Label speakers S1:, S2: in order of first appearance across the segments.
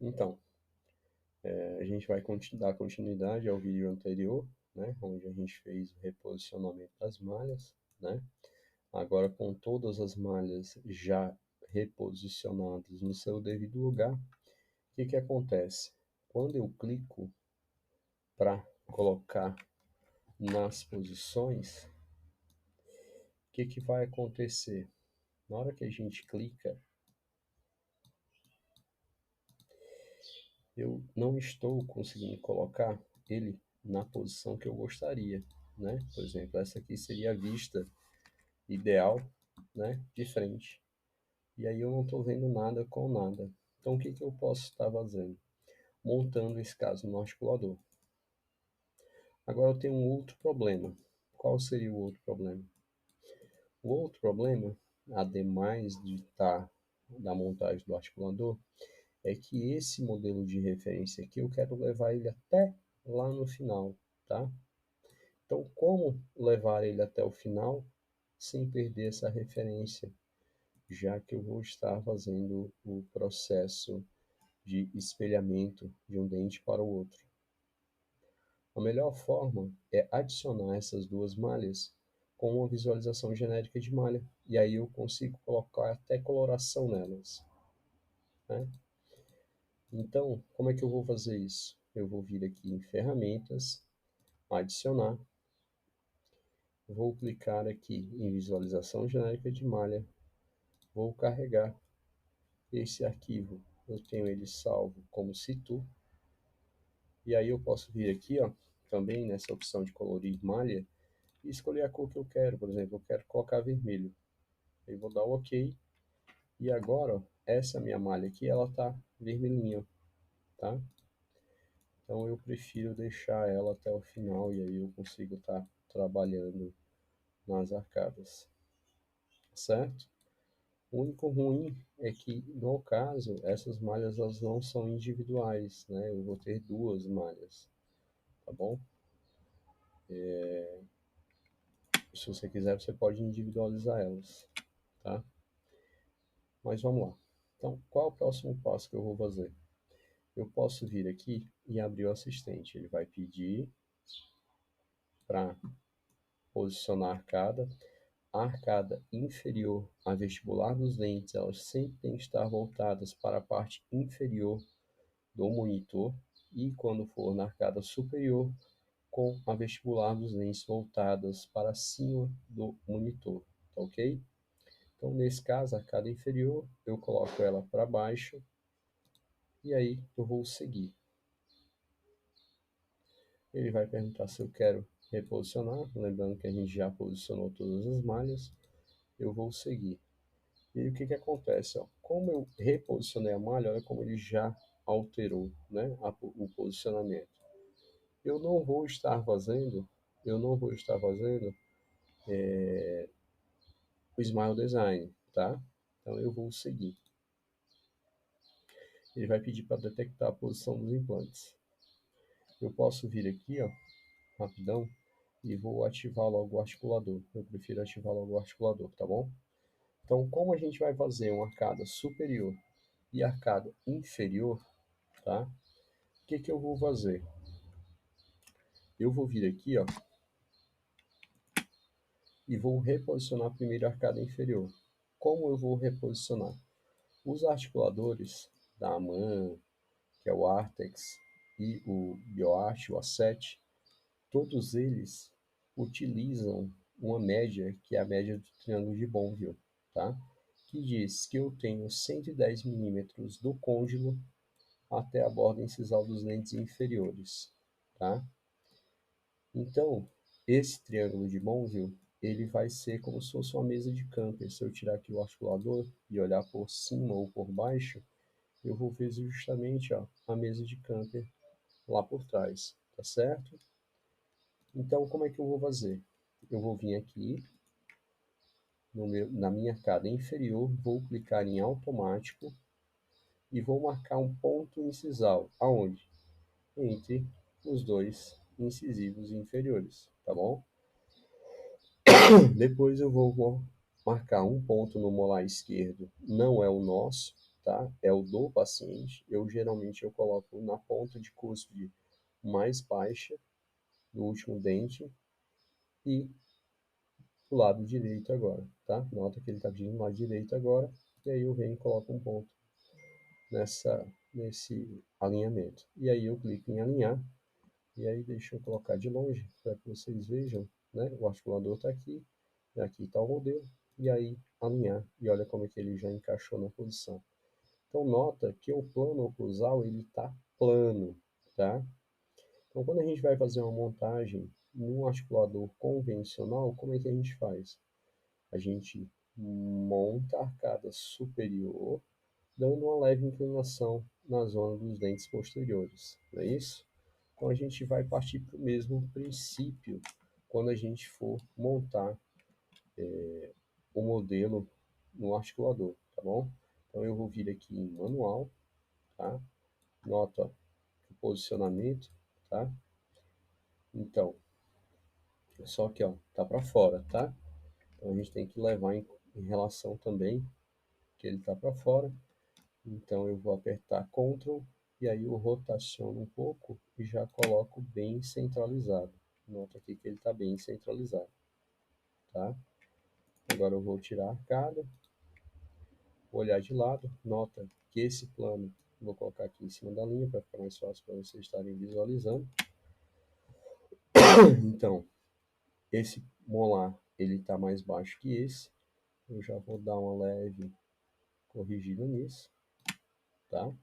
S1: Então, a gente vai dar continuidade ao vídeo anterior, né, onde a gente fez o reposicionamento das malhas, né? Agora com todas as malhas já reposicionadas no seu devido lugar, o que que acontece? Quando eu clico para colocar nas posições, o que que vai acontecer? Na hora que a gente clica, eu não estou conseguindo colocar ele na posição que eu gostaria, né? Por exemplo, essa aqui seria a vista ideal, né, de frente. E aí eu não estou vendo nada com nada. Então o que que eu posso estar fazendo? Montando esse caso no articulador. Agora eu tenho um outro problema. Qual seria o outro problema? O outro problema, ademais de estar da montagem do articulador, é que esse modelo de referência aqui eu quero levar ele até lá no final, tá? Então, como levar ele até o final sem perder essa referência, já que eu vou estar fazendo o processo de espelhamento de um dente para o outro? A melhor forma é adicionar essas duas malhas com uma visualização genérica de malha, e aí eu consigo colocar até coloração nelas, né? Então, como é que eu vou fazer isso? Eu vou vir aqui em ferramentas, adicionar, vou clicar aqui em visualização genérica de malha, vou carregar esse arquivo, eu tenho ele salvo como situ, e aí eu posso vir aqui, ó, também nessa opção de colorir malha, e escolher a cor que eu quero. Por exemplo, eu quero colocar vermelho, eu vou dar o OK, e agora, ó, essa minha malha aqui, ela tá vermelhinha, tá? Então eu prefiro deixar ela até o final, e aí eu consigo estar trabalhando nas arcadas, certo? O único ruim é que, no caso, essas malhas elas não são individuais, né? Eu vou ter duas malhas, tá bom? Se você quiser, você pode individualizar elas, tá? Mas vamos lá. Então, qual é o próximo passo que eu vou fazer? Eu posso vir aqui e abrir o assistente. Ele vai pedir para posicionar a arcada. A arcada inferior, a vestibular dos dentes, elas sempre têm que estar voltadas para a parte inferior do monitor, e quando for na arcada superior, com a vestibular dos dentes voltadas para cima do monitor, tá ok? Então, nesse caso, a arcada inferior, eu coloco ela para baixo, e aí eu vou seguir. Ele vai perguntar se eu quero reposicionar, lembrando que a gente já posicionou todas as malhas, eu vou seguir. E aí, o que que acontece? Ó? Como eu reposicionei a malha, olha como ele já alterou, né, o posicionamento. Eu não vou estar fazendo, eu não vou estar fazendo o Smile Design, tá? Então eu vou seguir. Ele vai pedir para detectar a posição dos implantes. Eu posso vir aqui, ó, rapidão, e vou ativar logo o articulador. Eu prefiro ativar logo o articulador, tá bom? Então, como a gente vai fazer uma arcada superior e arcada inferior, tá? O que que eu vou fazer? Eu vou vir aqui, ó, e vou reposicionar primeiro a arcada inferior. Como eu vou reposicionar? Os articuladores da AMAN, que é o Artex, e o BioArt, o A7, todos eles utilizam uma média, que é a média do triângulo de Bonville, tá? Que diz que eu tenho 110 milímetros do côndilo até a borda incisal dos dentes inferiores, tá? Então, esse triângulo de Bonville, ele vai ser como se fosse uma mesa de camper. Se eu tirar aqui o articulador e olhar por cima ou por baixo, eu vou ver justamente, ó, a mesa de camper lá por trás, tá certo? Então, como é que eu vou fazer? Eu vou vir aqui na minha arcada inferior, vou clicar em automático e vou marcar um ponto incisal. Aonde? Entre os dois incisivos inferiores, tá bom? Depois eu vou marcar um ponto no molar esquerdo, não é o nosso, tá? É o do paciente. Geralmente eu coloco na ponta de cúspide mais baixa do último dente e o lado direito agora, tá? Nota que ele está pedindo o lado direito agora, e aí eu venho e coloco um ponto nesse alinhamento. E aí eu clico em alinhar, e aí deixa eu colocar de longe para que vocês vejam, né? O articulador está aqui, e aqui está o modelo, e aí alinhar, e olha como é que ele já encaixou na posição. Então nota que o plano oclusal ele está plano, tá? Então quando a gente vai fazer uma montagem num articulador convencional, como é que a gente faz? A gente monta a arcada superior, dando uma leve inclinação na zona dos dentes posteriores, não é isso? Então a gente vai partir para o mesmo princípio quando a gente for montar o modelo no articulador, tá bom? Então eu vou vir aqui em manual, tá? Nota o posicionamento, tá? Então, só que ó, tá para fora, tá? Então a gente tem que levar em relação também que ele tá para fora. Então eu vou apertar Ctrl e aí eu rotaciono um pouco e já coloco bem centralizado. Nota aqui que ele está bem centralizado, tá? Agora eu vou tirar a arcada, vou olhar de lado, nota que esse plano vou colocar aqui em cima da linha para ficar mais fácil para vocês estarem visualizando. Então, esse molar ele está mais baixo que esse, eu já vou dar uma leve corrigida nisso, tá?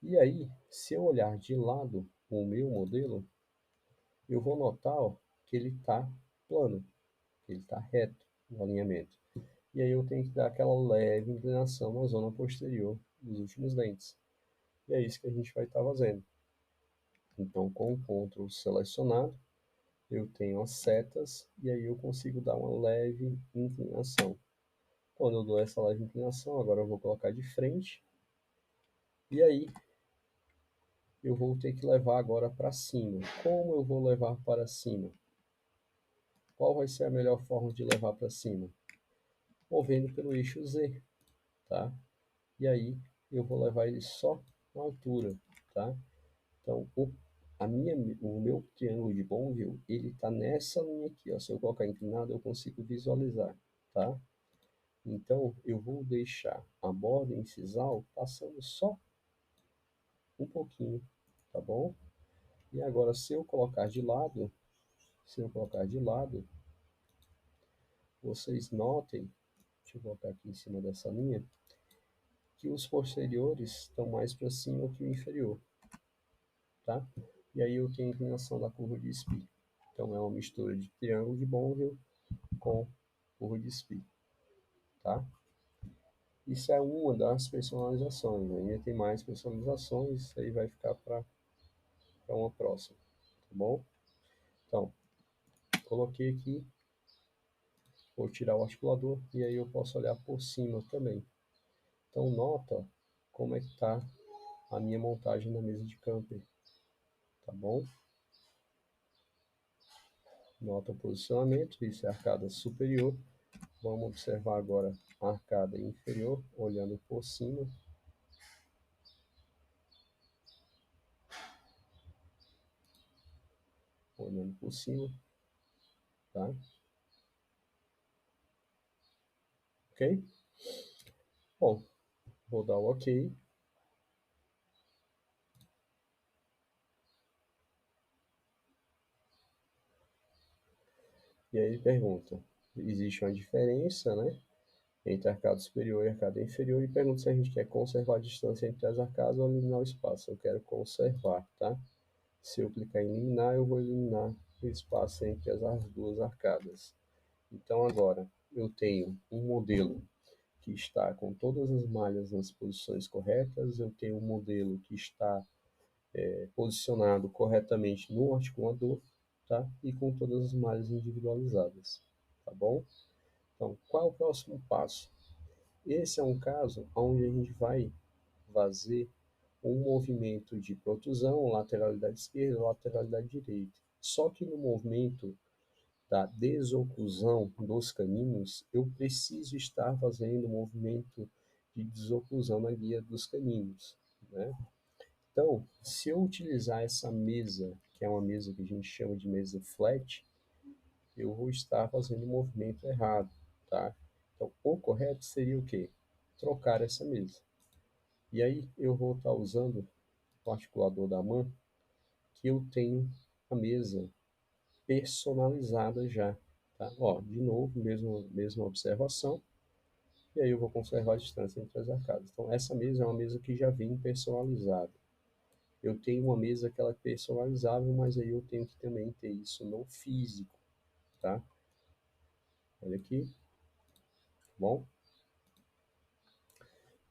S1: E aí, se eu olhar de lado o meu modelo, eu vou notar ó, que ele está plano, que ele está reto no alinhamento. E aí eu tenho que dar aquela leve inclinação na zona posterior dos últimos dentes. E é isso que a gente vai estar fazendo. Então, com o Ctrl selecionado, eu tenho as setas e aí eu consigo dar uma leve inclinação. Quando eu dou essa leve inclinação, agora eu vou colocar de frente. E aí eu vou ter que levar agora para cima. Como eu vou levar para cima? Qual vai ser a melhor forma de levar para cima? Movendo pelo eixo Z, tá? E aí eu vou levar ele só na altura, tá? Então o meu triângulo de Bonville, ele está nessa linha aqui, ó. Se eu colocar inclinado, eu consigo visualizar, tá? Então eu vou deixar a borda incisal passando só um pouquinho, tá bom? E agora se eu colocar de lado, vocês notem, deixa eu colocar aqui em cima dessa linha, que os posteriores estão mais para cima que o inferior, tá? E aí eu tenho a inclinação da curva de Spee. Então é uma mistura de triângulo de Bonville com curva de Spee, tá? Isso é uma das personalizações, né? Ainda tem mais personalizações, isso aí vai ficar para uma próxima, tá bom? Então, coloquei aqui, vou tirar o articulador e aí eu posso olhar por cima também. Então nota como é que está a minha montagem na mesa de camper, tá bom? Nota o posicionamento, isso é a arcada superior. Vamos observar agora a arcada inferior, olhando por cima. Olhando por cima, tá? Ok? Bom, vou dar o OK. E aí ele pergunta, existe uma diferença, né, entre arcada superior e arcada inferior, e pergunta se a gente quer conservar a distância entre as arcadas ou eliminar o espaço. Eu quero conservar, tá? Se eu clicar em eliminar, eu vou eliminar o espaço entre as duas arcadas. Então agora eu tenho um modelo que está com todas as malhas nas posições corretas, eu tenho um modelo que está posicionado corretamente no articulador, tá? E com todas as malhas individualizadas, tá bom? Então, qual é o próximo passo? Esse é um caso onde a gente vai fazer um movimento de protusão, lateralidade esquerda, lateralidade direita. Só que no movimento da desoclusão dos caninos, eu preciso estar fazendo um movimento de desoclusão na guia dos caninos, né? Então, se eu utilizar essa mesa, que é uma mesa que a gente chama de mesa flat, eu vou estar fazendo o movimento errado, tá? Então, o correto seria o quê? Trocar essa mesa. E aí eu vou estar usando o articulador da mão, que eu tenho a mesa personalizada já, tá? Ó, de novo, mesma observação, e aí eu vou conservar a distância entre as arcadas. Então, essa mesa é uma mesa que já vem personalizada. Eu tenho uma mesa que ela é personalizável, mas aí eu tenho que também ter isso no físico, tá? Olha aqui, tá bom?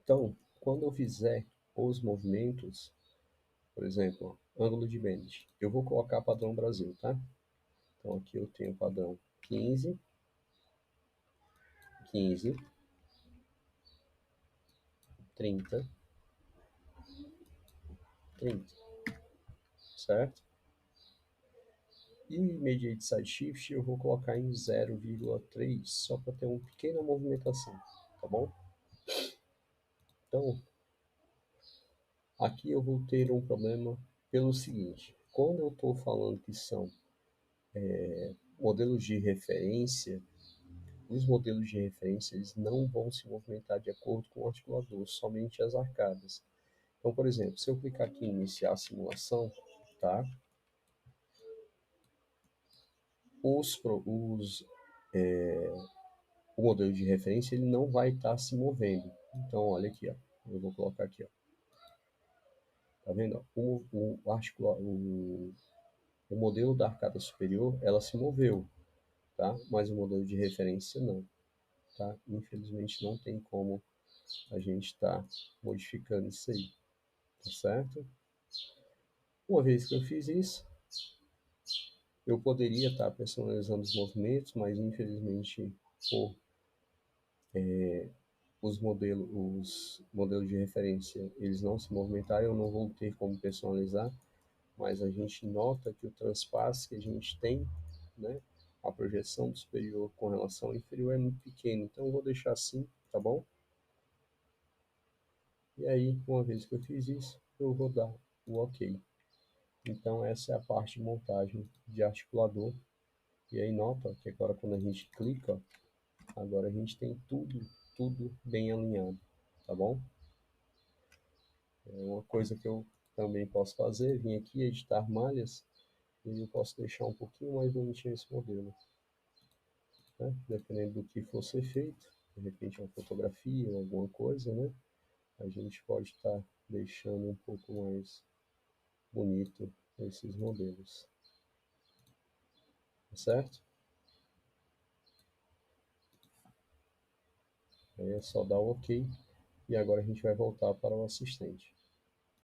S1: Então, quando eu fizer os movimentos, por exemplo, ó, ângulo de bend, eu vou colocar padrão Brasil, tá? Então aqui eu tenho padrão 15, 15, 30, 30, certo? E Immediate Side Shift eu vou colocar em 0,3, só para ter uma pequena movimentação, tá bom? Então, aqui eu vou ter um problema pelo seguinte, quando eu estou falando que são modelos de referência, os modelos de referência eles não vão se movimentar de acordo com o articulador, somente as arcadas. Então, por exemplo, se eu clicar aqui em iniciar a simulação, tá? Os, o modelo de referência ele não vai estar se movendo. Então, olha aqui, ó. Eu vou colocar aqui, ó. Tá vendo? O modelo da arcada superior, ela se moveu, tá? Mas o modelo de referência não, tá? Infelizmente não tem como a gente estar modificando isso aí, tá certo? Uma vez que eu fiz isso, eu poderia estar personalizando os movimentos, mas infelizmente por os modelos de referência eles não se movimentaram, eu não vou ter como personalizar, mas a gente nota que o transpasse que a gente tem, né, a projeção do superior com relação ao inferior é muito pequena, então eu vou deixar assim, tá bom? E aí, uma vez que eu fiz isso, eu vou dar o OK. Então essa é a parte de montagem de articulador. E aí nota que agora quando a gente clica, agora a gente tem tudo bem alinhado, tá bom? É uma coisa que eu também posso fazer, vim aqui editar malhas, e eu posso deixar um pouquinho mais bonitinho esse modelo, né? Dependendo do que for ser feito, de repente uma fotografia ou alguma coisa, né? A gente pode estar deixando um pouco mais bonito esses modelos, tá certo? Aí é só dar o OK, e agora a gente vai voltar para o assistente.